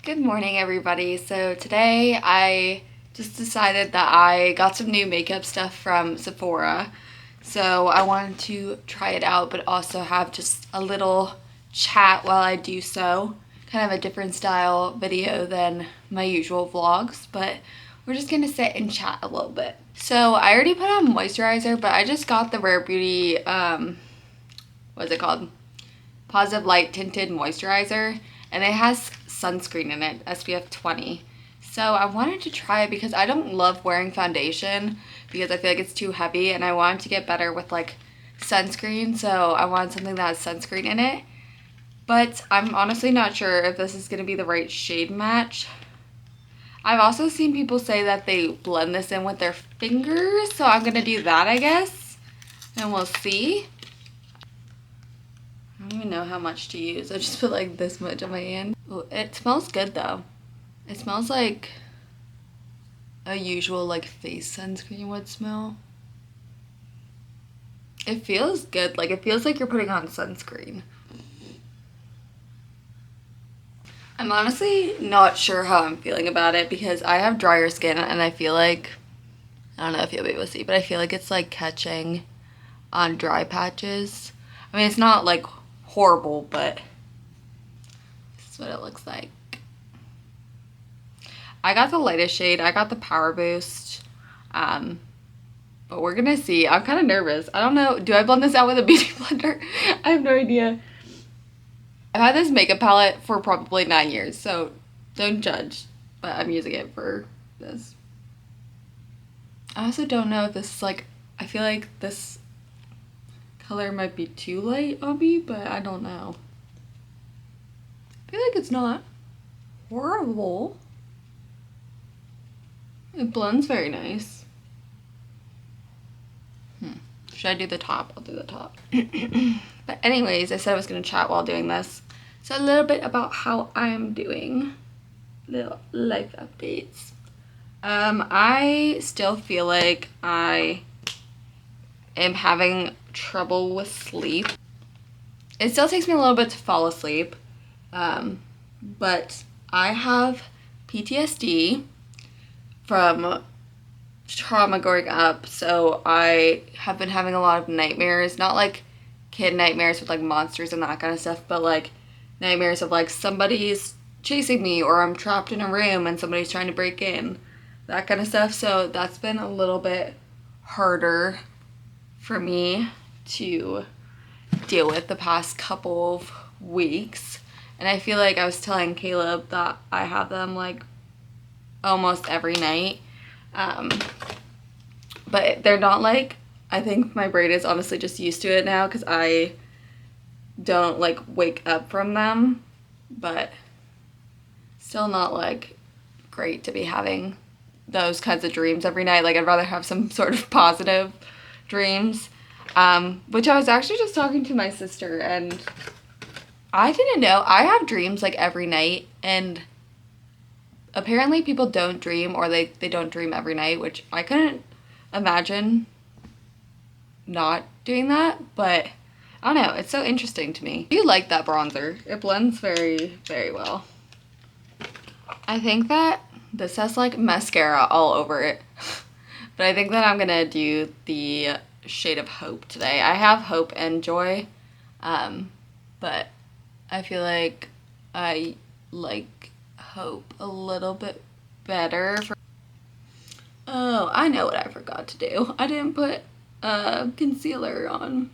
Good morning, everybody. So today I just decided that I got some new makeup stuff from Sephora. So I wanted to try it out, but also have just a little chat while I do so. Kind of a different style video than my usual vlogs, but we're just gonna sit and chat a little bit. So I already put on moisturizer, but I just got the Rare Beauty, what's it called? Positive Light Tinted Moisturizer, and it has sunscreen in it, SPF 20. So I wanted to try it because I don't love wearing foundation because I feel like it's too heavy, and I wanted to get better with like sunscreen, so I wanted something that has sunscreen in it. But I'm honestly not sure if this is going to be the right shade match. I've also seen people say that they blend this in with their fingers, so I'm going to do that, I guess, and we'll see. I don't even know how much to use. I just put like this much on my hand. Ooh, it smells good though. It smells like a usual like face sunscreen would smell. It feels good. Like it feels like you're putting on sunscreen. I'm honestly not sure how I'm feeling about it because I have drier skin and I feel like, I don't know if you'll be able to see, but I feel like it's like catching on dry patches. I mean, it's not like horrible, but this is what it looks like. I got the lightest shade. I got the Power Boost. But we're gonna see. I'm kind of nervous. I don't know. Do I blend this out with a beauty blender? I have no idea. I've had this makeup palette for probably 9 years, so don't judge. But I'm using it for this. I also don't know if this is like, I feel like this color might be too light on me, but I don't know. I feel like it's not horrible. It blends very nice. Should I do the top? I'll do the top. But anyways, I said I was going to chat while doing this. So a little bit about how I'm doing. Little life updates. I still feel like I am having trouble with sleep. It still takes me a little bit to fall asleep. But I have PTSD from trauma growing up, so I have been having a lot of nightmares, not like kid nightmares with like monsters and that kind of stuff, but like nightmares of like somebody's chasing me or I'm trapped in a room and somebody's trying to break in, that kind of stuff. So that's been a little bit harder for me to deal with the past couple of weeks, and I feel like I was telling Caleb that I have them like almost every night. But they're not like, I think my brain is honestly just used to it now because I don't like wake up from them, but still not like great to be having those kinds of dreams every night. Like I'd rather have some sort of positive dreams, which I was actually just talking to my sister, and I didn't know I have dreams like every night, and apparently people don't dream, or they don't dream every night, which I couldn't imagine not doing that, but I don't know, it's so interesting to me. I do like that bronzer. It blends very, very well. I think that this has like mascara all over it, but I think that I'm gonna do the shade of Hope today. I have Hope and Joy, but I feel like I like Hope a little bit better. Oh, I know what I forgot to do. I didn't put concealer on.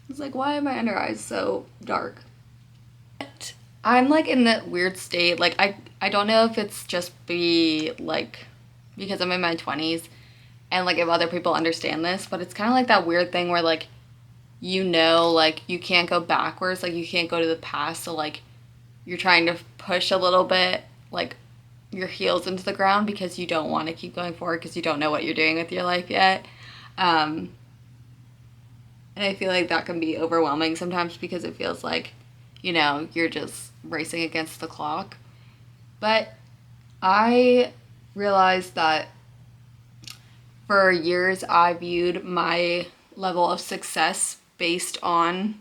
It's like, why are my under eyes so dark? But I'm like in that weird state. Like I don't know if it's just like because I'm in my 20s and like if other people understand this, but it's kind of like that weird thing where like like you can't go backwards, like you can't go to the past, so like you're trying to push a little bit like your heels into the ground because you don't want to keep going forward because you don't know what you're doing with your life yet. And I feel like that can be overwhelming sometimes because it feels like, you're just racing against the clock. But I realized that for years I viewed my level of success based on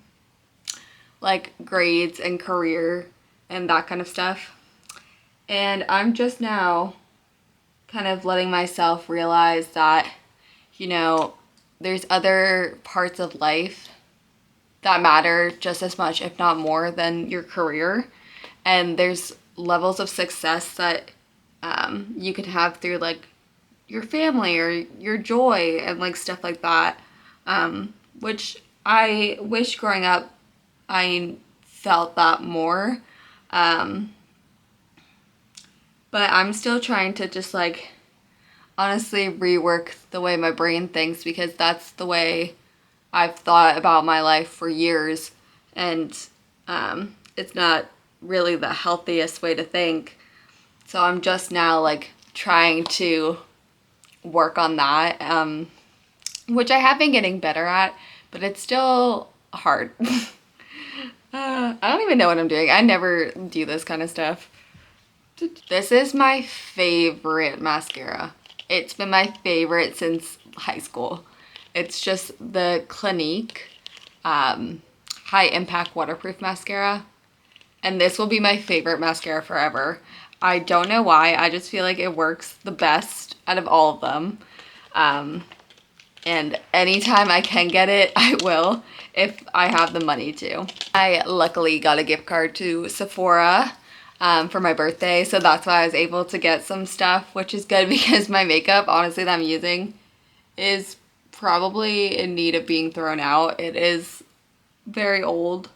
like grades and career and that kind of stuff. And I'm just now kind of letting myself realize that, you know, there's other parts of life that matter just as much, if not more, than your career. And there's levels of success that you can have through like your family or your joy and like stuff like that, which I wish growing up I felt that more. Um, but I'm still trying to just like honestly rework the way my brain thinks, because that's the way I've thought about my life for years, and it's not really the healthiest way to think. So I'm just now like trying to work on that, which I have been getting better at, but it's still hard. I don't even know what I'm doing. I never do this kind of stuff. This is my favorite mascara. It's been my favorite since high school. It's just the Clinique High Impact Waterproof Mascara. And this will be my favorite mascara forever. I don't know why. I just feel like it works the best out of all of them. And anytime I can get it, I will, if I have the money to. I luckily got a gift card to Sephora for my birthday, so that's why I was able to get some stuff, which is good because my makeup, honestly, that I'm using is probably in need of being thrown out. It is very old,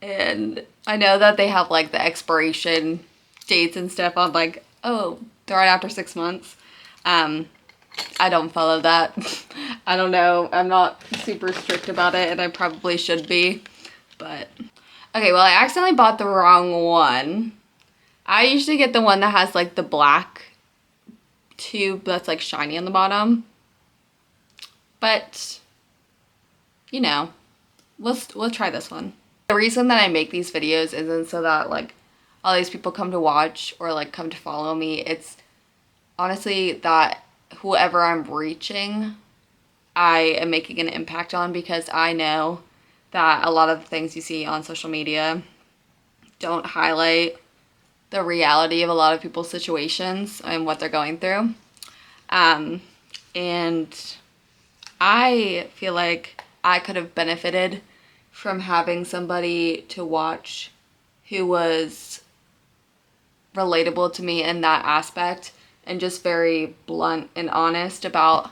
and I know that they have like the expiration dates and stuff on like, oh, throw it after 6 months. I don't follow that. I don't know. I'm not super strict about it, and I probably should be, but okay, well, I accidentally bought the wrong one. I usually get the one that has like the black tube that's like shiny on the bottom. But, you know, we'll try this one. The reason that I make these videos isn't so that like all these people come to watch or like come to follow me. It's honestly that whoever I'm reaching, I am making an impact on, because I know that a lot of the things you see on social media don't highlight the reality of a lot of people's situations and what they're going through. And I feel like I could have benefited from having somebody to watch who was relatable to me in that aspect and just very blunt and honest about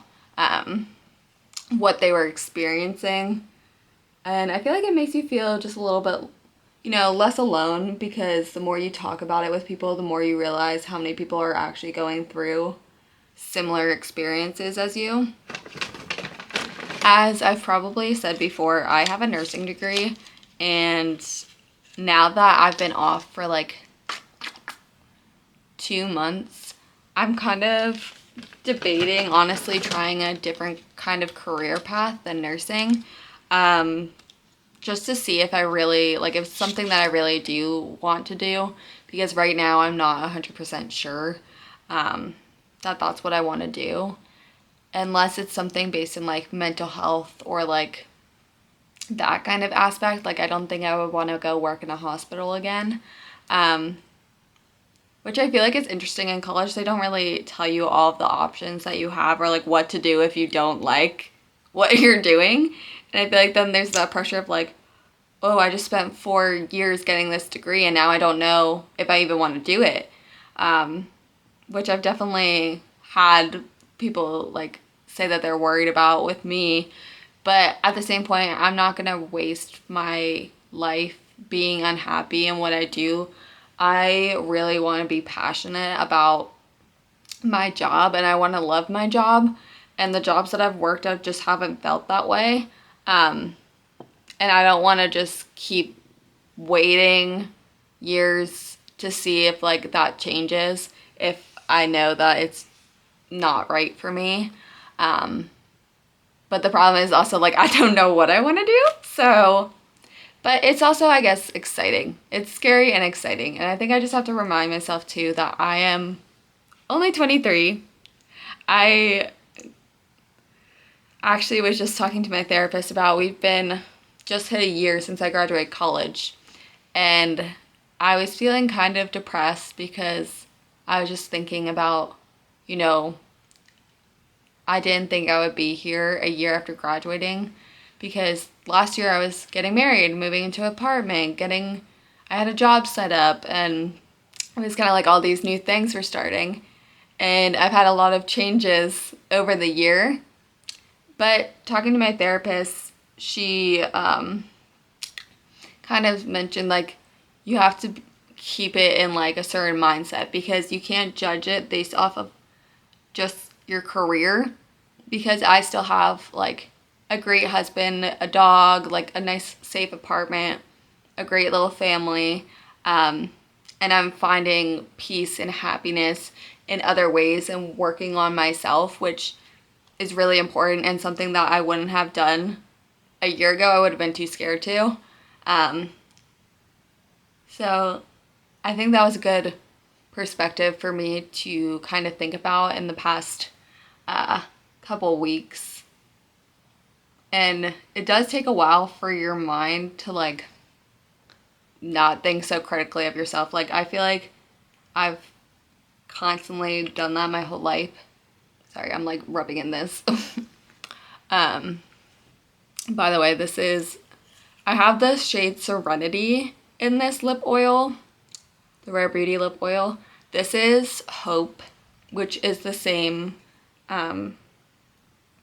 what they were experiencing. And I feel like it makes you feel just a little bit, you know, less alone, because the more you talk about it with people, the more you realize how many people are actually going through similar experiences as you. As I've probably said before, I have a nursing degree, and now that I've been off for like 2 months, I'm kind of debating, honestly, trying a different kind of career path than nursing, just to see if I really, like, if it's something that I really do want to do, because right now I'm not 100% sure that that's what I want to do, unless it's something based in, like, mental health or, like, that kind of aspect. Like, I don't think I would want to go work in a hospital again. Which I feel like is interesting in college. They don't really tell you all of the options that you have, or like what to do if you don't like what you're doing. And I feel like then there's that pressure of like, oh, I just spent 4 years getting this degree and now I don't know if I even want to do it. Which I've definitely had people like say that they're worried about with me. But at the same point, I'm not going to waste my life being unhappy in what I do. I really want to be passionate about my job, and I want to love my job, and the jobs that I've worked at just haven't felt that way. And I don't want to just keep waiting years to see if like that changes, if I know that it's not right for me. But the problem is also like I don't know what I want to do, so. But it's also, I guess, exciting. It's scary and exciting. And I think I just have to remind myself, too, that I am only 23. I actually was just talking to my therapist about, we've been just hit a year since I graduated college. And I was feeling kind of depressed because I was just thinking about, you know, I didn't think I would be here a year after graduating, because last year I was getting married, moving into an apartment, I had a job set up, and it was kind of like all these new things were starting. And I've had a lot of changes over the year. But talking to my therapist, she kind of mentioned like you have to keep it in like a certain mindset, because you can't judge it based off of just your career, because I still have like a great husband, a dog, like a nice safe apartment, a great little family, and I'm finding peace and happiness in other ways and working on myself, which is really important and something that I wouldn't have done a year ago. I would have been too scared to. So I think that was a good perspective for me to kind of think about in the past couple weeks. And it does take a while for your mind to like not think so critically of yourself. Like I feel like I've constantly done that my whole life. Sorry, I'm like rubbing in this. By the way, I have the shade Serenity in this lip oil, the Rare Beauty lip oil. This is Hope, which is the same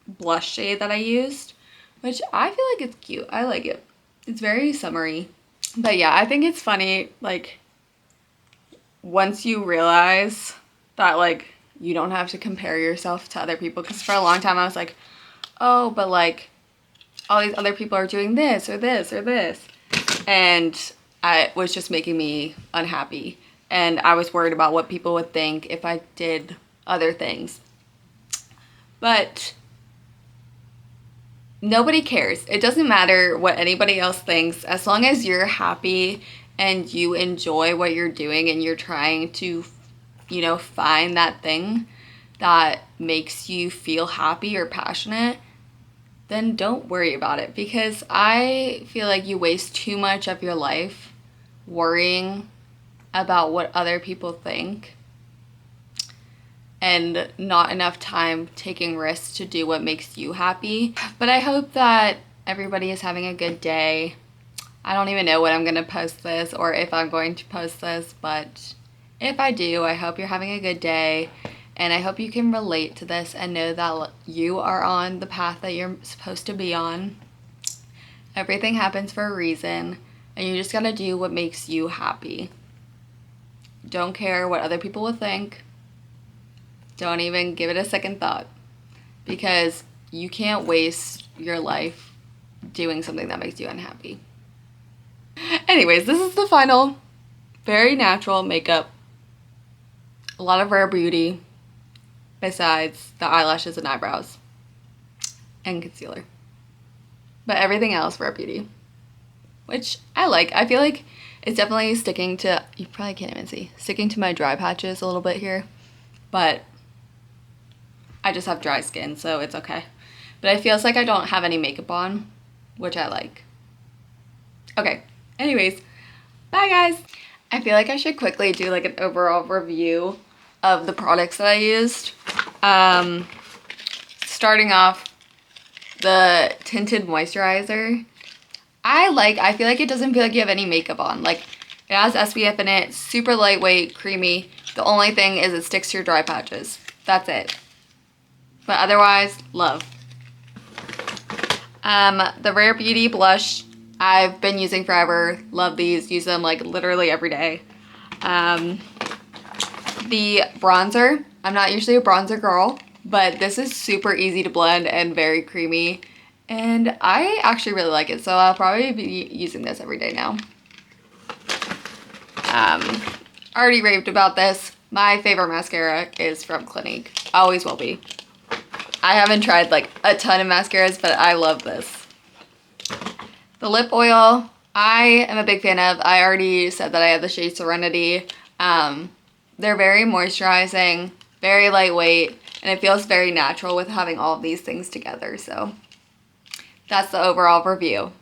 blush shade that I used, which I feel like it's cute. I like it. It's very summery. But yeah, I think it's funny, like, once you realize that, like, you don't have to compare yourself to other people, because for a long time I was like, oh, but, like, all these other people are doing this or this or this. And it was just making me unhappy. And I was worried about what people would think if I did other things. But nobody cares. It doesn't matter what anybody else thinks, as long as you're happy and you enjoy what you're doing and you're trying to, find that thing that makes you feel happy or passionate, then don't worry about it. Because I feel like you waste too much of your life worrying about what other people think and not enough time taking risks to do what makes you happy. But I hope that everybody is having a good day. I don't even know when I'm going to post this or if I'm going to post this, but if I do, I hope you're having a good day. And I hope you can relate to this and know that you are on the path that you're supposed to be on. Everything happens for a reason, and you just gotta do what makes you happy. Don't care what other people will think. Don't even give it a second thought, because you can't waste your life doing something that makes you unhappy. Anyways, this is the final, very natural makeup. A lot of Rare Beauty, besides the eyelashes and eyebrows and concealer. But everything else, Rare Beauty, which I like. I feel like it's definitely sticking to, you probably can't even see, sticking to my dry patches a little bit here. But I just have dry skin, so it's okay. But it feels like I don't have any makeup on, which I like. Okay, anyways, bye guys. I feel like I should quickly do like an overall review of the products that I used. Starting off, the tinted moisturizer. I feel like it doesn't feel like you have any makeup on. Like, it has SPF in it, super lightweight, creamy. The only thing is it sticks to your dry patches. That's it. But otherwise, love. The Rare Beauty blush, I've been using forever. Love these. Use them like literally every day. The bronzer, I'm not usually a bronzer girl, but this is super easy to blend and very creamy. And I actually really like it, so I'll probably be using this every day now. Already raved about this. My favorite mascara is from Clinique. Always will be. I haven't tried like a ton of mascaras, but I love this. The lip oil, I am a big fan of. I already said that I have the shade Serenity. They're very moisturizing, very lightweight, and it feels very natural with having all of these things together. So that's the overall review.